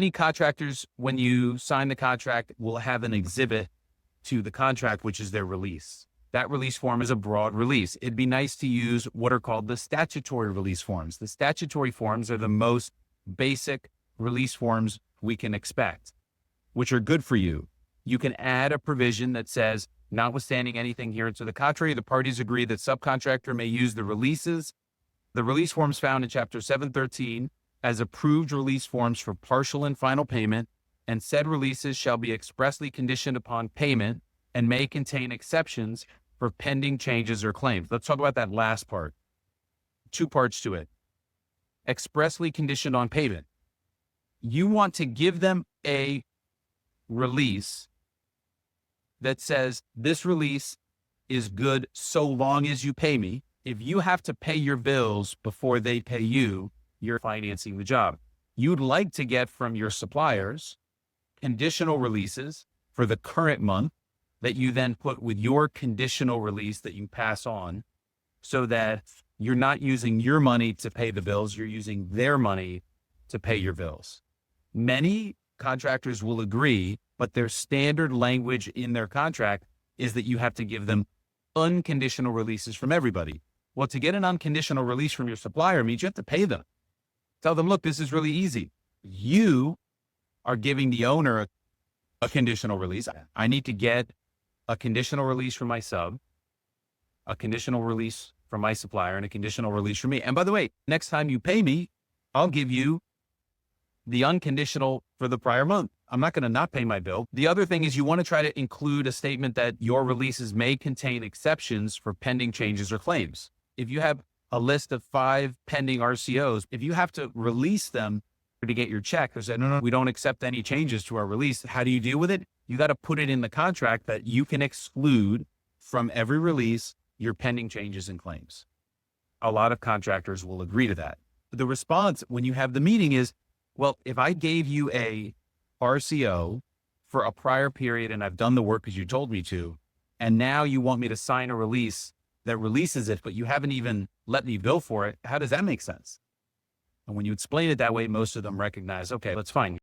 Many contractors, when you sign the contract, will have an exhibit to the contract, which is their release. That release form is a broad release. It'd be nice to use what are called the statutory release forms. The statutory forms are the most basic release forms we can expect, which are good for you. You can add a provision that says, notwithstanding anything here to the contrary, the parties agree that subcontractor may use the release forms found in Chapter 713 as approved release forms for partial and final payment, and said releases shall be expressly conditioned upon payment and may contain exceptions for pending changes or claims. Let's talk about that last part. Two parts to it. Expressly conditioned on payment. You want to give them a release that says this release is good so long as you pay me. If you have to pay your bills before they pay you, you're financing the job. You'd like to get from your suppliers conditional releases for the current month that you then put with your conditional release that you pass on, so that you're not using your money to pay the bills, you're using their money to pay your bills. Many contractors will agree, but their standard language in their contract is that you have to give them unconditional releases from everybody. Well, to get an unconditional release from your supplier means you have to pay them. Tell them, look, this is really easy. You are giving the owner a conditional release. I need to get a conditional release from my sub, a conditional release from my supplier, and a conditional release from me. And by the way, next time you pay me, I'll give you the unconditional for the prior month. I'm not going to not pay my bill. The other thing is you want to try to include a statement that your releases may contain exceptions for pending changes or claims. If you have a list of 5 pending RCOs, if you have to release them to get your check, or say, no, we don't accept any changes to our release, how do you deal with it? You got to put it in the contract that you can exclude from every release your pending changes and claims. A lot of contractors will agree to that. The response when you have the meeting is, well, if I gave you a RCO for a prior period and I've done the work as you told me to, and now you want me to sign a release that releases it, but you haven't even let me bill for it, how does that make sense? And when you explain it that way, most of them recognize, okay, that's fine.